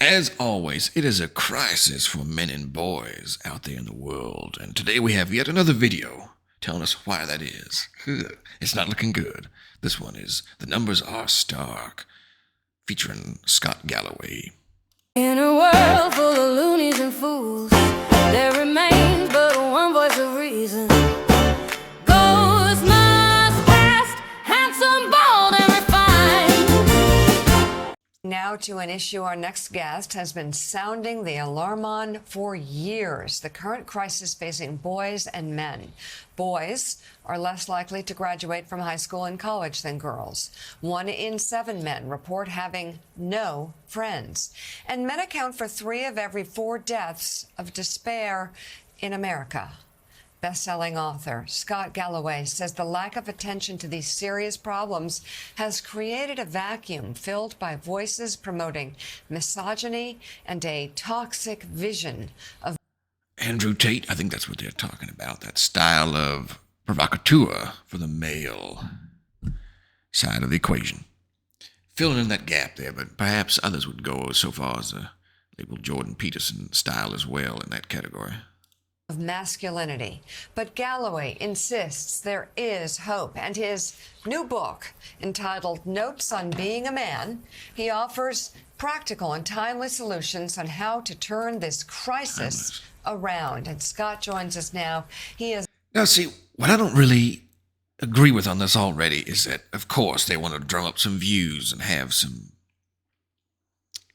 As always, it is a crisis for men and boys out there in the world, and today we have yet another video telling us why that is. It's not looking good. This one is The Numbers Are Stark, featuring Scott Galloway. In a world full of loonies and fools, there remains but one voice of reason. GHOSTMAS past, handsome, bold, and refined. Now to an issue our next guest has been sounding the alarm on for years. The current crisis facing boys and men. Boys are less likely to graduate from high school and college than girls. 1 in 7 men report having no friends. And men account for 3 of every 4 deaths of despair in America. Best-selling author Scott Galloway says the lack of attention to these serious problems has created a vacuum filled by voices promoting misogyny and a toxic vision of Andrew Tate, I think that's what they're talking about, that style of provocateur for the male side of the equation. Filling in that gap there, but perhaps others would go so far as to label Jordan Peterson style as well in that category. Of masculinity. But Galloway insists there is hope, and his new book, entitled Notes on Being a Man, he offers practical and timely solutions on how to turn this crisis around. And Scott joins us now. Now, see, what I don't really agree with on this already is that, of course, they want to drum up some views and have some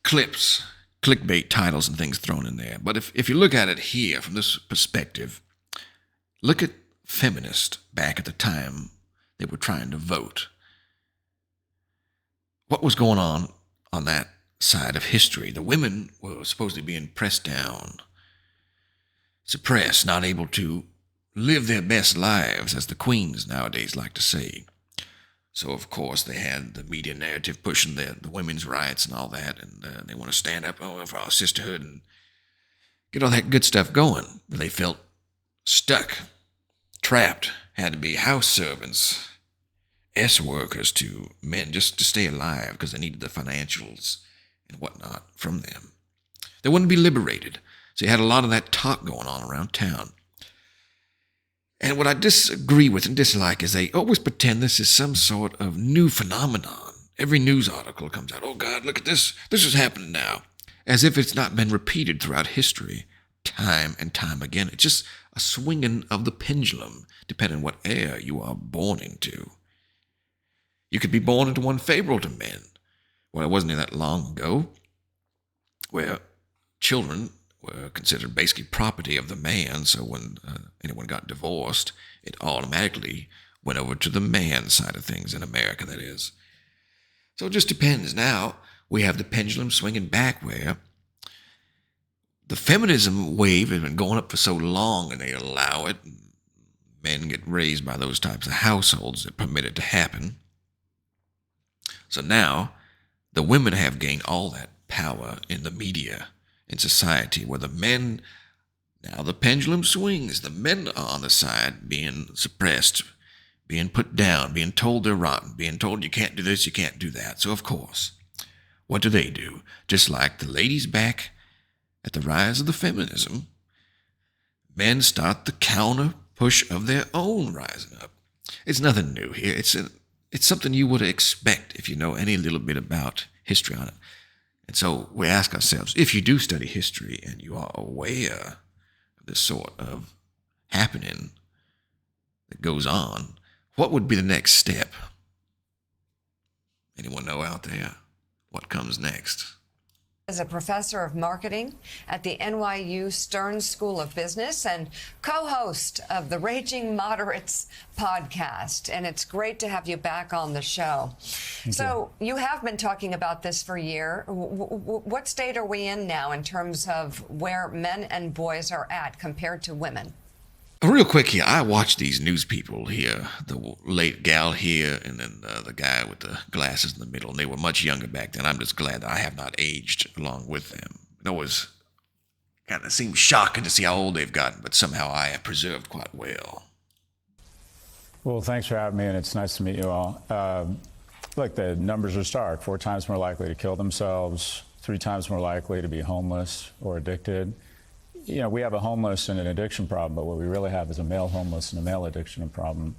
clips, clickbait titles and things thrown in there. But if you look at it here from this perspective, look at feminists back at the time they were trying to vote. What was going on that side of history? The women were supposed to be being pressed down, suppressed, not able to live their best lives, as the queens nowadays like to say. So, of course, they had the media narrative pushing the women's rights and all that, and they want to stand up for our sisterhood and get all that good stuff going. But they felt stuck, trapped, had to be house servants, workers to men just to stay alive because they needed the financials and whatnot from them. They wanted to be liberated. So you had a lot of that talk going on around town. And what I disagree with and dislike is they always pretend this is some sort of new phenomenon. Every news article comes out, oh God, look at this. This is happening now. As if it's not been repeated throughout history, time and time again. It's just a swinging of the pendulum, depending on what era you are born into. You could be born into one favorable to men. Well, it wasn't that long ago where children were considered basically property of the man, so when anyone got divorced, it automatically went over to the man side of things in America, that is. So it just depends. Now we have the pendulum swinging back where the feminism wave has been going up for so long, and they allow it. Men get raised by those types of households that permit it to happen. So now the women have gained all that power in the media, in society, where the men, now the pendulum swings. The men are on the side being suppressed, being put down, being told they're rotten, being told you can't do this, you can't do that. So, of course, what do? Just like the ladies back at the rise of the feminism, men start the counter push of their own rising up. It's nothing new here. It's something you would expect if you know any little bit about history on it. And so we ask ourselves, if you do study history and you are aware of this sort of happening that goes on, what would be the next step? Anyone know out there what comes next? As a professor of marketing at the NYU Stern School of Business and co-host of the Raging Moderates podcast. And it's great to have you back on the show. So you have been talking about this for a year. What state are we in now in terms of where men and boys are at compared to women? Real quick here, I watch these news people here, the late gal here, and then the guy with the glasses in the middle, and they were much younger back then. I'm just glad that I have not aged along with them. It always kind of seems shocking to see how old they've gotten, but somehow I have preserved quite well. Well, thanks for having me, and it's nice to meet you all. Look, the numbers are stark. 4 times more likely to kill themselves, 3 times more likely to be homeless or addicted. You know, we have a homeless and an addiction problem, but what we really have is a male homeless and a male addiction problem.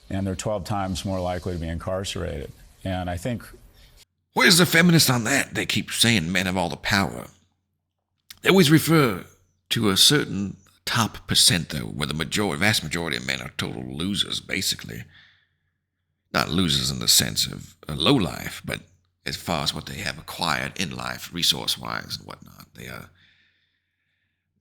And they're 12 times more likely to be incarcerated. And I think... Where's the feminists on that? They keep saying men have all the power. They always refer to a certain top percent, though, where the vast majority of men are total losers, basically. Not losers in the sense of a low life, but as far as what they have acquired in life, resource-wise and whatnot. They are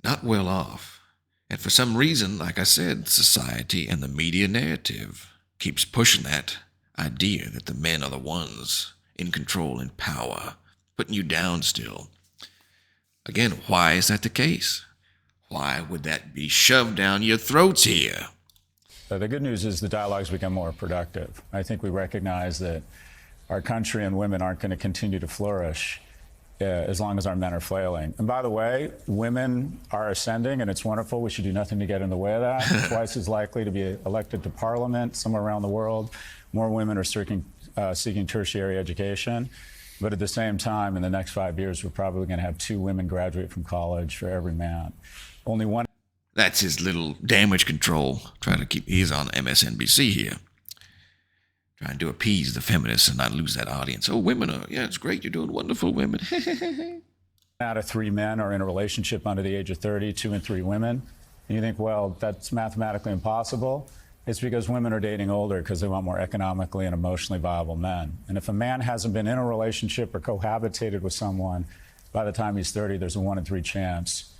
not well off. And for some reason, like I said, society and the media narrative keeps pushing that idea that the men are the ones in control and power, putting you down still. Again, why is that the case? Why would that be shoved down your throats here? The good news is the dialogue's become more productive. I think we recognize that our country and women aren't going to continue to flourish as long as our men are flailing. And by the way, women are ascending, and it's wonderful. We should do nothing to get in the way of that. Twice as likely to be elected to parliament somewhere around the world. More women are seeking tertiary education. But at the same time, in the next 5 years, we're probably going to have 2 women graduate from college for every man. Only one. That's his little damage control, trying to keep his on MSNBC here. Trying to appease the feminists and not lose that audience. Oh, women are, yeah, it's great. You're doing wonderful, women. Out of 3 men are in a relationship under the age of 30, 2 and 3 women. And you think, well, that's mathematically impossible. It's because women are dating older because they want more economically and emotionally viable men. And if a man hasn't been in a relationship or cohabitated with someone by the time he's 30, there's a 1 in 3 chance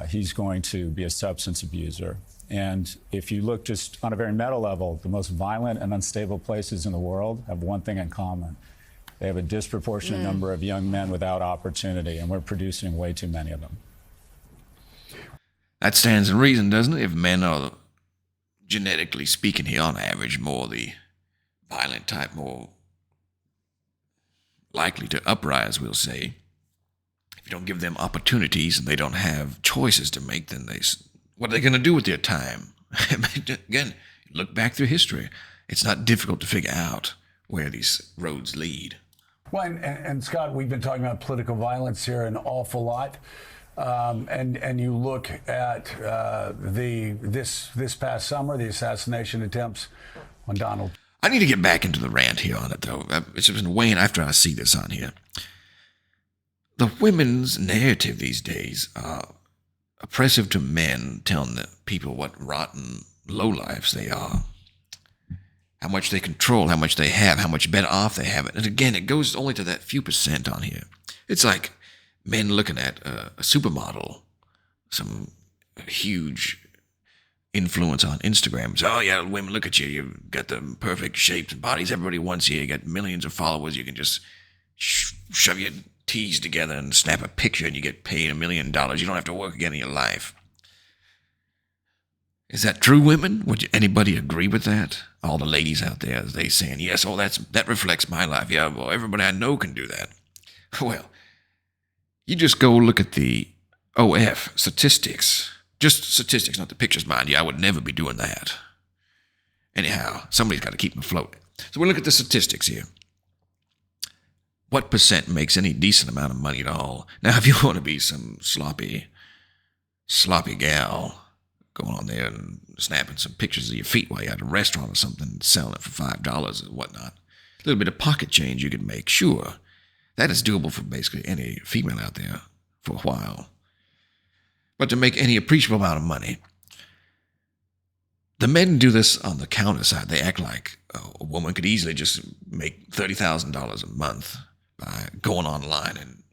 he's going to be a substance abuser. And if you look just on a very meta level, the most violent and unstable places in the world have one thing in common. They have a disproportionate number of young men without opportunity, and we're producing way too many of them. That stands to reason, doesn't it? If men are, genetically speaking here, on average, more the violent type, more likely to uprise, we'll say. If you don't give them opportunities and they don't have choices to make, then what are they going to do with their time? Again, look back through history. It's not difficult to figure out where these roads lead. Well, and Scott, we've been talking about political violence here an awful lot. And you look at this past summer, the assassination attempts on Donald. I need to get back into the rant here on it, though. It's been weighing after I see this on here. The women's narrative these days are oppressive to men, telling the people what rotten lowlifes they are, how much they control, how much they have, how much better off they have it. And again, it goes only to that few percent on here. It's like men looking at a supermodel, some huge influence on Instagram. So, oh yeah, women, look at you. You've got the perfect shapes and bodies everybody wants you. You got millions of followers. You can just shove your T's together and snap a picture and you get paid $1 million. You don't have to work again in your life. Is that true, women? Would anybody agree with that? All the ladies out there, they saying, yes, oh, that reflects my life. Yeah, well, everybody I know can do that. Well, you just go look at the OF statistics. Just statistics, not the pictures, mind you. I would never be doing that. Anyhow, somebody's got to keep them afloat. So we look at the statistics here. What percent makes any decent amount of money at all? Now, if you want to be some sloppy gal going on there and snapping some pictures of your feet while you're at a restaurant or something, selling it for $5 or whatnot, a little bit of pocket change you could make, sure. That is doable for basically any female out there for a while. But to make any appreciable amount of money, the men do this on the counter side. They act like a woman could easily just make $30,000 a month by going online and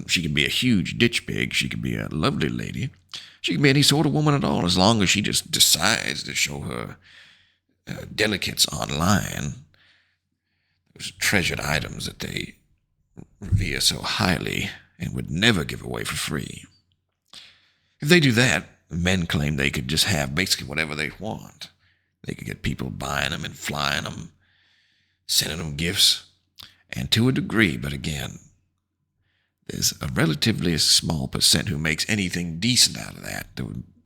she can be a huge ditch pig. She can be a lovely lady. She can be any sort of woman at all, as long as she just decides to show her delicates online. Those treasured items that they revere so highly and would never give away for free. If they do that, men claim they could just have basically whatever they want. They could get people buying them and flying them, sending them gifts, and to a degree, but again, there's a relatively small percent who makes anything decent out of that.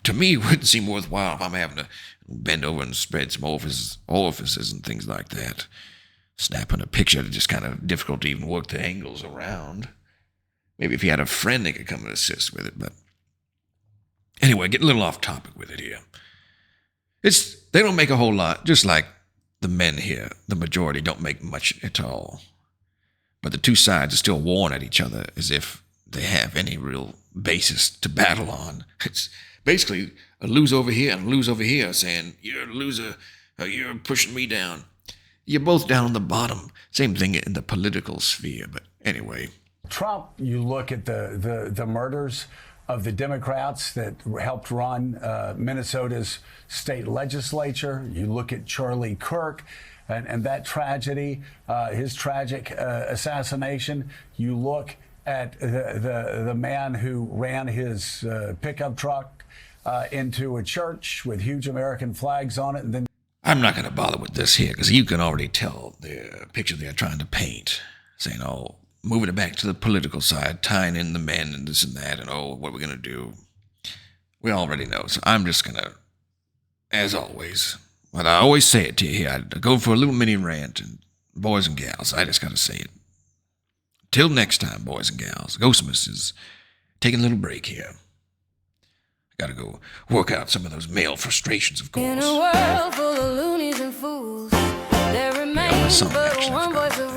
To me, it wouldn't seem worthwhile if I'm having to bend over and spread some orifices and things like that. Snapping a picture, it's just kind of difficult to even work the angles around. Maybe if he had a friend, they could come and assist with it. But anyway, getting a little off topic with it here. They don't make a whole lot, just like the men here. The majority don't make much at all. But the two sides are still warring at each other as if they have any real basis to battle on. It's basically a lose over here and a lose over here, saying, you're a loser, you're pushing me down. You're both down on the bottom. Same thing in the political sphere, but anyway. Trump, you look at the murders of the Democrats that helped run Minnesota's state legislature. You look at Charlie Kirk and that tragedy, his tragic assassination. You look at the man who ran his pickup truck into a church with huge American flags on it. And then I'm not going to bother with this here because you can already tell the picture they're trying to paint, saying, oh, moving it back to the political side, tying in the men and this and that, and oh, what we're going to do. We already know. So I'm just going to, as always, but I always say it to you here, I go for a little mini rant, and boys and gals, I just got to say it. Till next time, boys and gals, GHOSTMAS is taking a little break here. Got to go work out some of those male frustrations, of course. In a world full of loonies and fools, there remains song, but actually, I one forgot. voice of